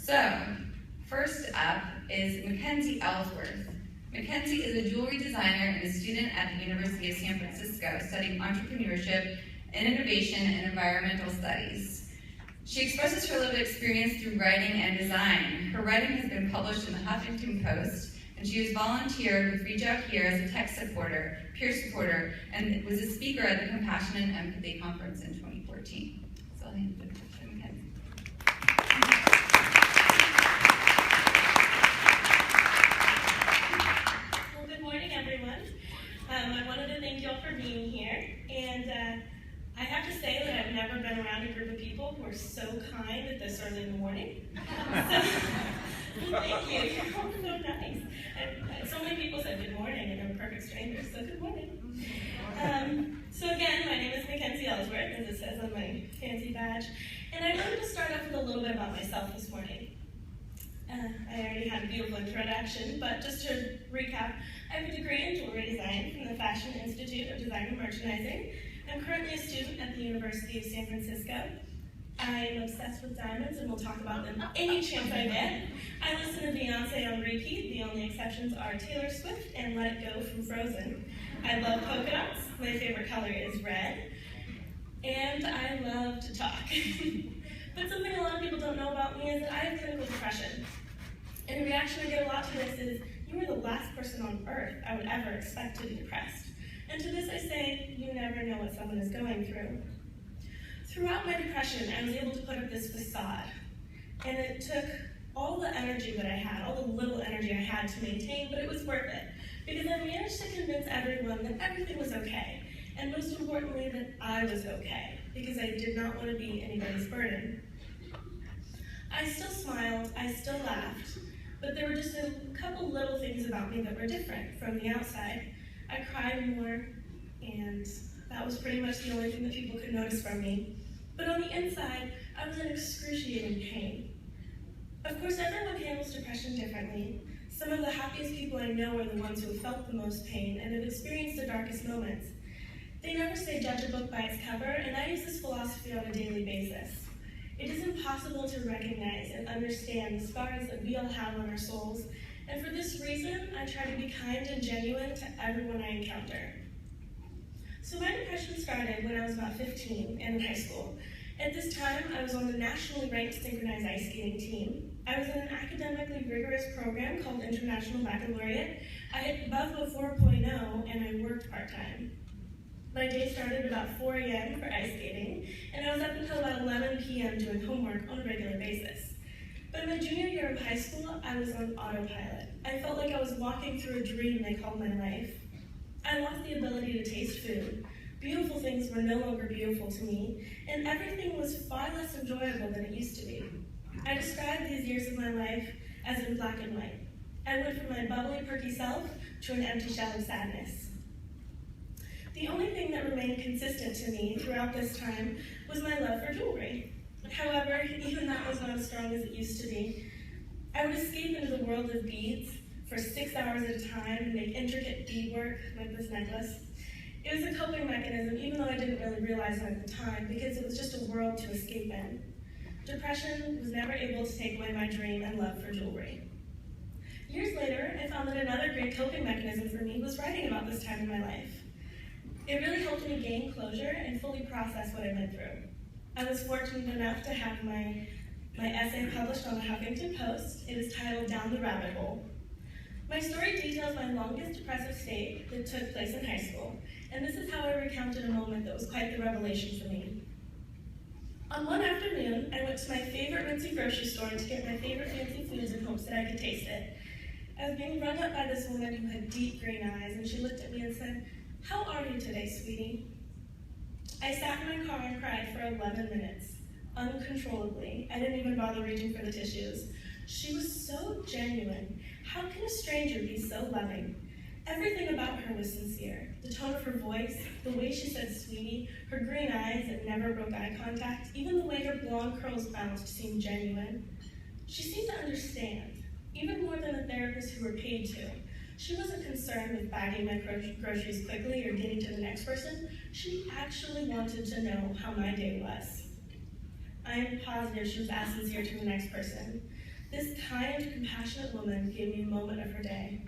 So, first up is Mackenzie Ellsworth. Mackenzie is a jewelry designer and a student at the University of San Francisco studying entrepreneurship and innovation and environmental studies. She expresses her lived experience through writing and design. Her writing has been published in the Huffington Post, and she has volunteered with Reach Out Here as a tech supporter, peer supporter, and was a speaker at the Compassion and Empathy Conference in 2014. So I'll hand it over to Mackenzie. Well, good morning, everyone. I wanted to thank you all for being here, and I have to say that I've never been around a group of people who are so kind at this early in the morning. So, thank you. You're all so nice. And so many people said good morning, and they're perfect strangers, so good morning. So again, my name is Mackenzie Ellsworth, as it says on my fancy badge, and I wanted to start off with a little bit about myself this morning. I already had a beautiful introduction, but just to recap, I have a degree in jewelry design from the Fashion Institute of Design and Merchandising. I'm currently a student at the University of San Francisco. I'm obsessed with diamonds and will talk about them any chance I get. I listen to Beyonce on repeat. The only exceptions are Taylor Swift and Let It Go from Frozen. I love polka dots. My favorite color is red. And I love to talk. But something a lot of people don't know about me is that I have clinical depression. And the reaction I get a lot to this is, you are the last person on earth I would ever expect to be depressed. And to this I say, you never know what someone is going through. Throughout my depression, I was able to put up this facade. And it took all the energy that I had, all the little energy I had to maintain, but it was worth it. Because I managed to convince everyone that everything was okay. And most importantly, that I was okay. Because I did not want to be anybody's burden. I still smiled, I still laughed, but there were just a couple little things about me that were different from the outside. I cried more, and that was pretty much the only thing that people could notice from me. But on the inside, I was in excruciating pain. Of course, everyone handles depression differently. Some of the happiest people I know are the ones who have felt the most pain and have experienced the darkest moments. They never say judge a book by its cover, and I use this philosophy on a daily basis. It is impossible to recognize and understand the scars that we all have on our souls, and for this reason, I try to be kind and genuine to everyone I encounter. So my depression started when I was about 15 and in high school. At this time, I was on the nationally ranked synchronized ice skating team. I was in an academically rigorous program called International Baccalaureate. I had above a 4.0, and I worked part-time. My day started about 4 a.m. for ice skating, and I was up until about 11 p.m. doing homework on a regular basis. But in my junior year of high school, I was on autopilot. I felt like I was walking through a dream they called my life. I lost the ability to taste food. Beautiful things were no longer beautiful to me, and everything was far less enjoyable than it used to be. I described these years of my life as in black and white. I went from my bubbly, perky self to an empty shell of sadness. The only thing that remained consistent to me throughout this time was my love for jewelry. However, even that was not as strong as it used to be. I would escape into the world of beads for 6 hours at a time and make intricate beadwork like this necklace. It was a coping mechanism, even though I didn't really realize it at the time, because it was just a world to escape in. Depression was never able to take away my dream and love for jewelry. Years later, I found that another great coping mechanism for me was writing about this time in my life. It really helped me gain closure and fully process what I went through. I was fortunate enough to have my essay published on the Huffington Post. It is titled Down the Rabbit Hole. My story details my longest depressive state that took place in high school, and this is how I recounted a moment that was quite the revelation for me. On one afternoon, I went to my favorite ritzy grocery store to get my favorite fancy foods in hopes that I could taste it. I was being rung up by this woman who had deep green eyes, and she looked at me and said, "How are you today, sweetie?" I sat in my car and cried for 11 minutes, uncontrollably. I didn't even bother reaching for the tissues. She was so genuine. How can a stranger be so loving? Everything about her was sincere. The tone of her voice, the way she said sweetie, her green eyes that never broke eye contact, even the way her blonde curls bounced seemed genuine. She seemed to understand, even more than the therapists who were paid to. She wasn't concerned with bagging my groceries quickly or getting to the next person. She actually wanted to know how my day was. I am positive she was as sincere to the next person. This kind, compassionate woman gave me a moment of her day.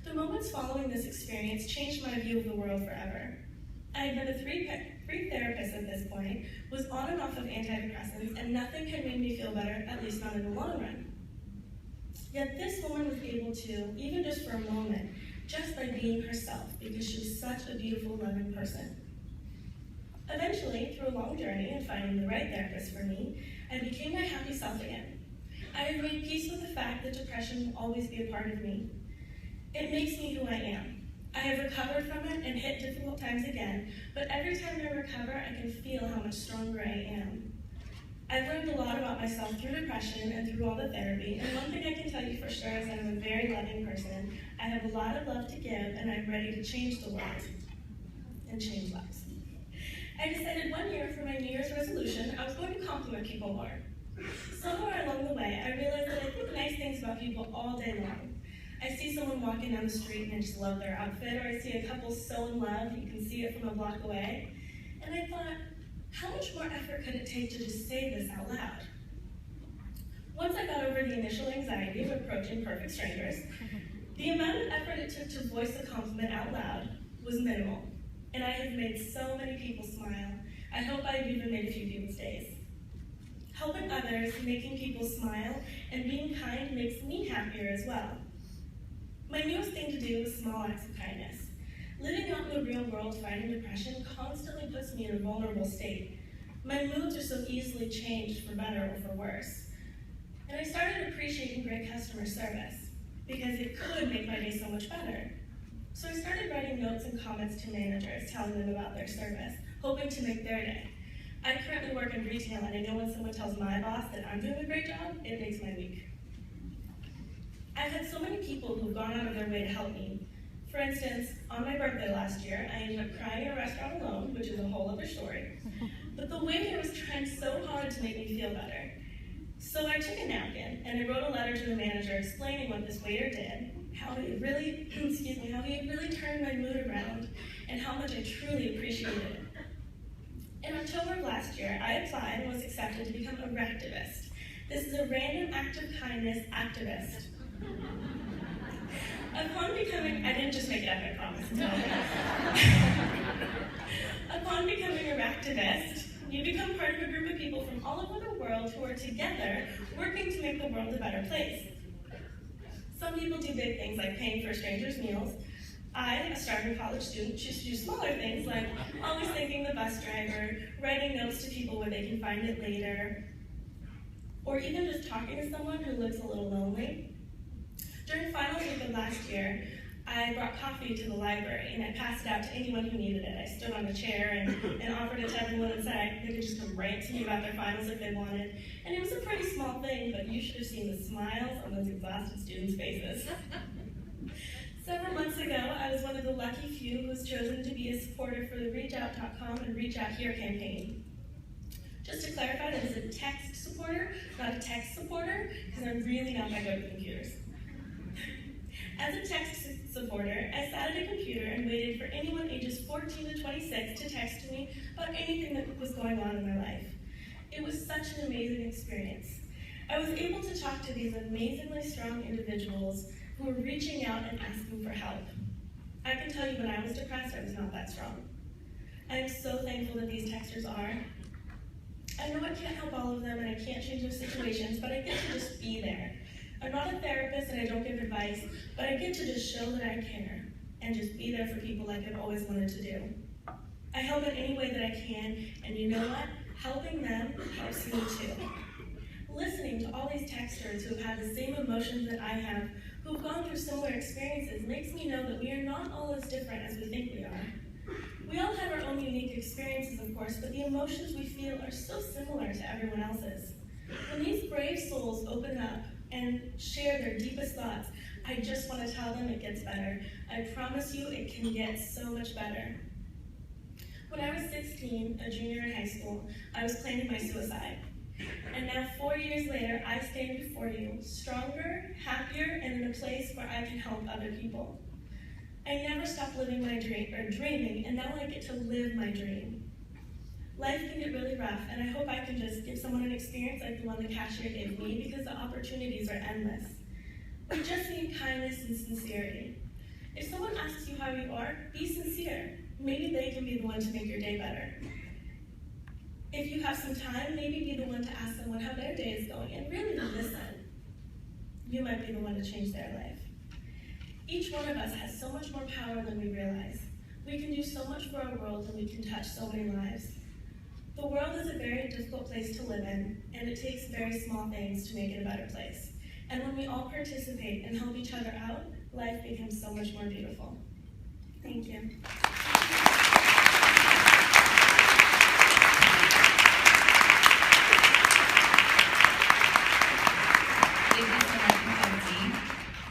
The moments following this experience changed my view of the world forever. I had been to three therapists at this point, was on and off of antidepressants, and nothing had made me feel better, at least not in the long run. Yet this woman was able to, even just for a moment, just by being herself, because she was such a beautiful, loving person. Eventually, through a long journey and finding the right therapist for me, I became my happy self again. I have made peace with the fact that depression will always be a part of me. It makes me who I am. I have recovered from it and hit difficult times again, but every time I recover, I can feel how much stronger I am. I've learned a lot about myself through depression and through all the therapy, and one thing I can tell you for sure is that I'm a very loving person. I have a lot of love to give, and I'm ready to change the world and change lives. I decided one year for my New Year's resolution, I was going to compliment people more. Somewhere along the way, I realized that I think nice things about people all day long. I see someone walking down the street and I just love their outfit, or I see a couple so in love, you can see it from a block away. And I thought, how much more effort could it take to just say this out loud? Once I got over the initial anxiety of approaching perfect strangers, the amount of effort it took to voice a compliment out loud was minimal. And I have made so many people smile. I hope I've even made a few people's days. Helping others, making people smile, and being kind makes me happier as well. My newest thing to do is small acts of kindness. Living out in the real world fighting depression constantly puts me in a vulnerable state. My moods are so easily changed for better or for worse. And I started appreciating great customer service because it could make my day so much better. So I started writing notes and comments to managers telling them about their service, hoping to make their day. I currently work in retail, and I know when someone tells my boss that I'm doing a great job, it makes my week. I've had so many people who've gone out of their way to help me. For instance, on my birthday last year, I ended up crying in a restaurant alone, which is a whole other story. But the waiter was trying so hard to make me feel better. So I took a napkin and I wrote a letter to the manager explaining what this waiter did, how he really, how he had really turned my mood around, and how much I truly appreciated it. In October of last year, I applied and was accepted to become a Ractivist. This is a random act of kindness activist. Upon becoming, I didn't just make it up, I promise. Upon becoming a Ractivist, you become part of a group of people from all over the world who are together working to make the world a better place. Some people do big things like paying for strangers' meals. I, a starving college student, choose to do smaller things like always thanking the bus driver, writing notes to people where they can find it later, or even just talking to someone who looks a little lonely. During finals week of last year, I brought coffee to the library and I passed it out to anyone who needed it. I stood on a chair and offered it to everyone inside. They could just come rant to me about their finals if they wanted. And it was a pretty small thing, but you should have seen the smiles on those exhausted students' faces. Several months ago, I was one of the lucky few who was chosen to be a supporter for the ReachOut.com and Reach Out Here campaign. Just to clarify, that is a text supporter, not a text supporter, because I'm really not that good with computers. As a text supporter, I sat at a computer and waited for anyone ages 14 to 26 to text me about anything that was going on in their life. It was such an amazing experience. I was able to talk to these amazingly strong individuals who were reaching out and asking for help. I can tell you when I was depressed, I was not that strong. I am so thankful that these texters are. I know I can't help all of them and I can't change their situations, but I get to just be there. I'm not a therapist and I don't give advice, but I get to just show that I care and just be there for people like I've always wanted to do. I help in any way that I can, and you know what? Helping them helps me too. Listening to all these texters who have had the same emotions that I have, who've gone through similar experiences, makes me know that we are not all as different as we think we are. We all have our own unique experiences, of course, but the emotions we feel are so similar to everyone else's. When these brave souls open up and share their deepest thoughts, I just want to tell them it gets better. I promise you it can get so much better. When I was 16, a junior in high school, I was planning my suicide. And now 4 years later, I stand before you, stronger, happier, and in a place where I can help other people. I never stopped living my dream, or dreaming, and now I get to live my dream. Life can get really rough, and I hope I can just give someone an experience like the one the cashier gave me, because the opportunities are endless. We just need kindness and sincerity. If someone asks you how you are, be sincere. Maybe they can be the one to make your day better. If you have some time, maybe be the one to ask someone how their day is going, and really listen. You might be the one to change their life. Each one of us has so much more power than we realize. We can do so much for our world, and we can touch so many lives. The world is a very difficult place to live in, and it takes very small things to make it a better place. And when we all participate and help each other out, life becomes so much more beautiful. Thank you.